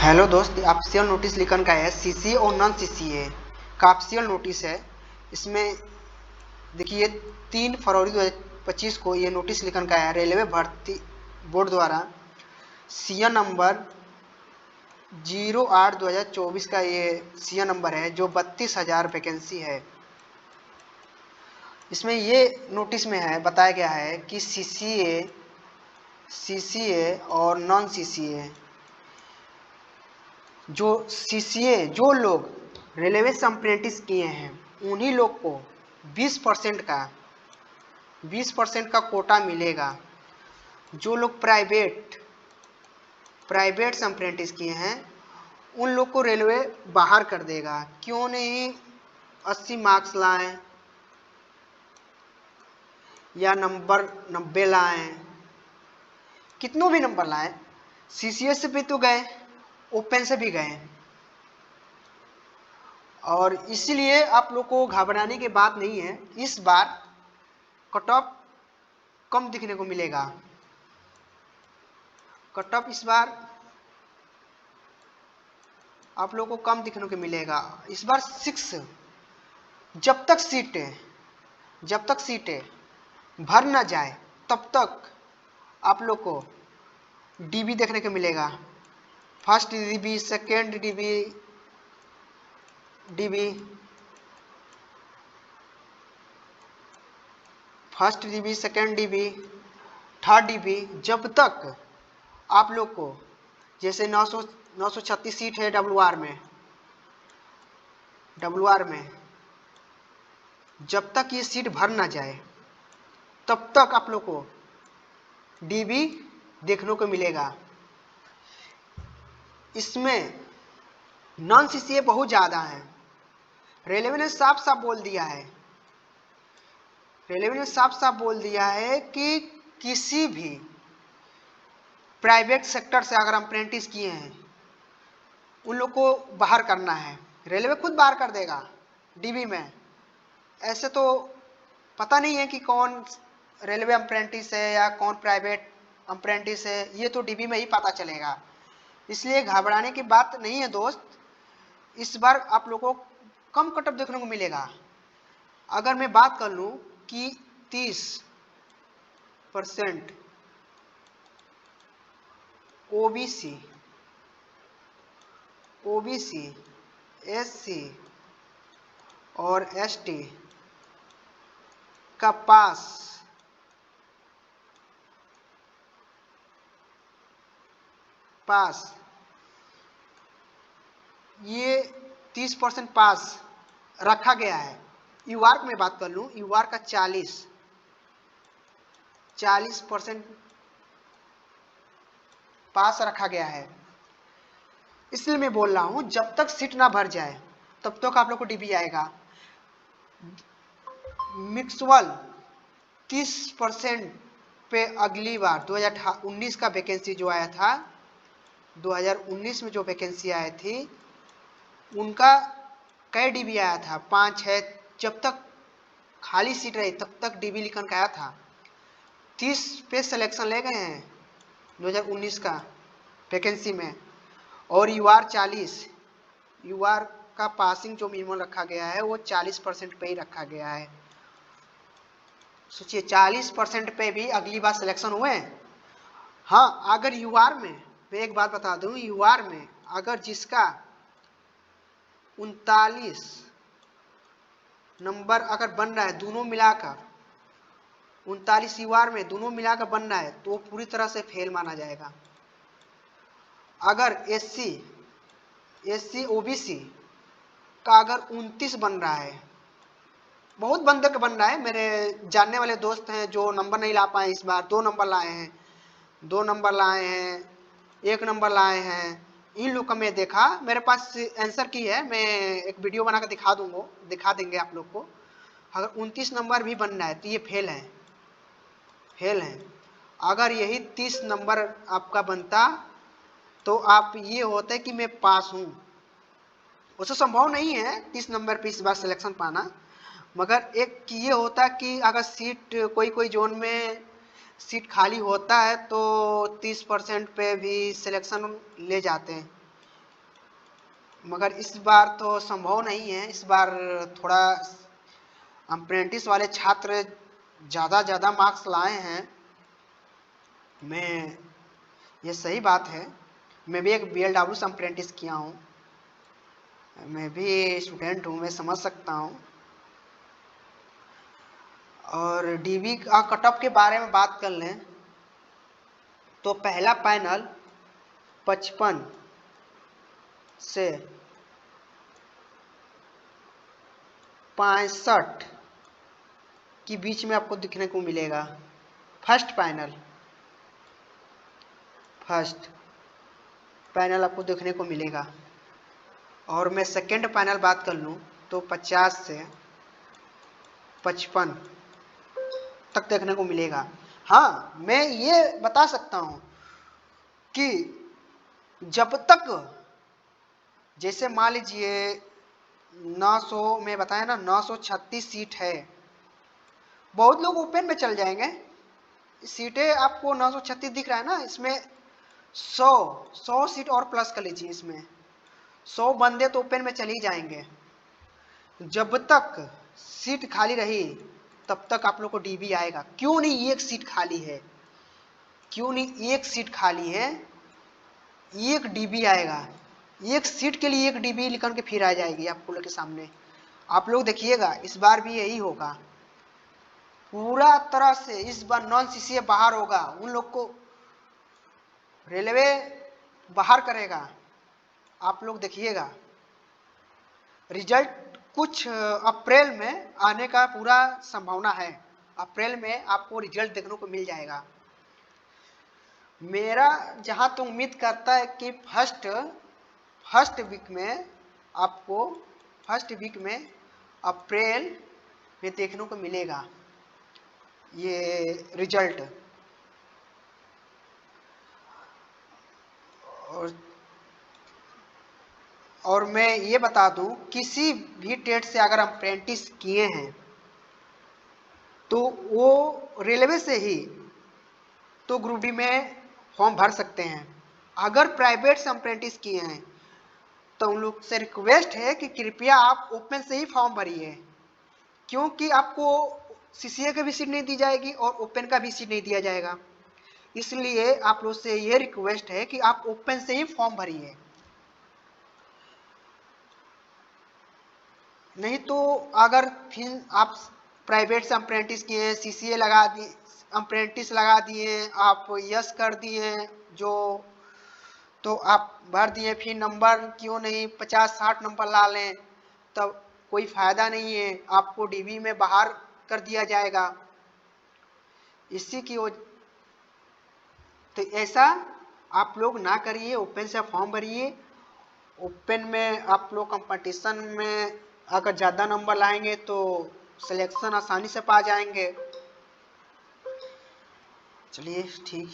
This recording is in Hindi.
हेलो दोस्त, ऑफिशियल नोटिस लिखन का है। सीसीए और नॉन सीसीए का ऑफिशियल नोटिस है। इसमें देखिए 3 फरवरी 2025 को ये नोटिस लिखन का है रेलवे भर्ती बोर्ड द्वारा। सीएन नंबर 08/2024 का ये सीएन नंबर है जो 32,000 वैकेंसी है। इसमें ये नोटिस में है बताया गया है कि सीसीए और नॉन सीसीए जो लोग रेलवे से अप्रेंटिस किए हैं उन्हीं लोग को 20% का कोटा मिलेगा। जो लोग प्राइवेट से अप्रेंटिस किए हैं उन लोग को रेलवे बाहर कर देगा। क्यों नहीं 80 मार्क्स लाएं या नंबर 90 लाएं, कितनों भी नंबर लाएं, सीसीए से भी तो गए, ओपन से भी गए, और इसलिए आप लोग को घबराने की बात नहीं है। इस बार कट ऑफ कम दिखने को मिलेगा। कट ऑफ इस बार आप लोग को कम दिखने को मिलेगा। इस बार 6 जब तक सीटें भर ना जाए तब तक आप लोग को डीबी देखने को मिलेगा। First dB, second dB, first dB, second dB, third dB, जब तक आप लोग को जैसे 936 सीट है डब्ल्यूआर में, जब तक ये सीट भर ना जाए तब तक आप लोग को डीबी देखने को मिलेगा। इसमें नॉन सीसीए बहुत ज़्यादा है। रेलवे ने साफ साफ बोल दिया है कि किसी भी प्राइवेट सेक्टर से अगर अप्रेंटिस किए हैं उन लोग को बाहर करना है। रेलवे खुद बाहर कर देगा डीबी में। ऐसे तो पता नहीं है कि कौन रेलवे अप्रेंटिस है या कौन प्राइवेट अप्रेंटिस है, ये तो डीबी में ही पता चलेगा। इसलिए घबराने की बात नहीं है दोस्त। इस बार आप लोगों को कम कट ऑफ देखने को मिलेगा। अगर मैं बात कर लूँ कि 30% ओबीसी, एससी और एसटी का पास ये 30% पास रखा गया है। यूआर में बात कर लूँ, यूआर का 40% पास रखा गया है। इसलिए मैं बोल रहा हूँ जब तक सीट ना भर जाए तब तक आप लोग को डीबी आएगा। मिक्सवल 30% पे अगली बार 2019 का वैकेंसी जो आया था, 2019 में जो वैकेंसी आई थी उनका कई डीबी आया था, 5-6। जब तक खाली सीट रही तब तक डीबी लिखन का आया था। 30 पे सिलेक्शन ले गए हैं 2019 का वैकेंसी में, और यूआर 40, यूआर का पासिंग जो मिनिमम रखा गया है वो 40% पे ही रखा गया है। सोचिए 40% पे भी अगली बार सिलेक्शन हुए। हाँ, अगर यूआर में, मैं एक बात बता दूं, यूआर में अगर जिसका 39 नंबर अगर बन रहा है दोनों मिलाकर, 39 यूआर में दोनों मिलाकर बन रहा है तो वो पूरी तरह से फेल माना जाएगा। अगर एससी ओबीसी का अगर 29 बन रहा है, बहुत बंदे का बन रहा है, मेरे जानने वाले दोस्त हैं जो नंबर नहीं ला पाए इस बार, 2 नंबर लाए हैं, 1 नंबर लाए हैं। इन लोग का मैं देखा, मेरे पास आंसर की है, मैं एक वीडियो बनाकर दिखा देंगे आप लोग को। अगर 29 नंबर भी बन रहा है तो ये फेल है। अगर यही 30 नंबर आपका बनता तो आप ये होते कि मैं पास हूँ। उसे संभव नहीं है 30 नंबर पे इस बार सिलेक्शन पाना, मगर एक ये होता कि अगर सीट कोई जोन में सीट खाली होता है तो 30% पे भी सिलेक्शन ले जाते हैं। मगर इस बार तो संभव नहीं है। इस बार थोड़ा अप्रेंटिस वाले छात्र ज़्यादा मार्क्स लाए हैं। मैं ये सही बात है। मैं भी एक BLW से अप्रेंटिस किया हूँ। मैं भी स्टूडेंट हूँ, मैं समझ सकता हूँ। और DB का कट ऑफ के बारे में बात कर लें तो पहला पैनल 55 से 65 के बीच में आपको दिखने को मिलेगा। फर्स्ट पैनल आपको देखने को मिलेगा। और मैं सेकंड पैनल बात कर लूँ तो 50 से 55 तक देखने को मिलेगा। हाँ, मैं ये बता सकता हूँ कि जब तक, जैसे मान लीजिए 900 में बताया ना 936 सीट है, बहुत लोग ओपन में चल जाएंगे। सीटें आपको 936 दिख रहा है ना, इसमें 100 सीट और प्लस कर लीजिए। इसमें 100 बंदे तो ओपन में चल ही जाएंगे। जब तक सीट खाली रही तब तक आप लोग को DB आएगा। क्यों नहीं एक सीट खाली है, क्यों नहीं एक सीट खाली है, एक DB आएगा। एक सीट के लिए एक DB लिखन के फिर आ जाएगी आप लोग के सामने। आप लोग देखिएगा इस बार भी यही होगा। पूरा तरह से इस बार नॉन CCA बाहर होगा, उन लोग को रेलवे बाहर करेगा। आप लोग देखिएगा रिजल्ट कुछ अप्रैल में आने का पूरा संभावना है। अप्रैल में आपको रिजल्ट देखने को मिल जाएगा। मेरा जहां तो उम्मीद करता है कि फर्स्ट वीक में आपको अप्रैल में देखने को मिलेगा ये रिजल्ट। और मैं ये बता दूं, किसी भी टेट से अगर हम अप्रेंटिस किए हैं तो वो रेलवे से ही तो ग्रुप डी में फॉर्म भर सकते हैं। अगर प्राइवेट से अप्रेंटिस किए हैं तो उन लोग से रिक्वेस्ट है कि कृपया आप ओपन से ही फॉर्म भरिए, क्योंकि आपको CCA का भी सीट नहीं दी जाएगी और ओपन का भी सीट नहीं दिया जाएगा। इसलिए आप लोग से ये रिक्वेस्ट है कि आप ओपन से ही फॉर्म भरिए। नहीं तो अगर फिर आप प्राइवेट से अप्रेंटिस किए हैं, CCA लगा दिए, अप्रेंटिस लगा दिए, आप यस कर दिए जो, तो आप भर दिए, फिर नंबर क्यों नहीं 50-60 नंबर ला लें, तब कोई फायदा नहीं है। आपको DB में बाहर कर दिया जाएगा। इसी की तो ऐसा आप लोग ना करिए, ओपन से फॉर्म भरिए। ओपन में आप लोग कंपटीशन में अगर ज़्यादा नंबर लाएंगे तो सिलेक्शन आसानी से पा जाएंगे। चलिए ठीक।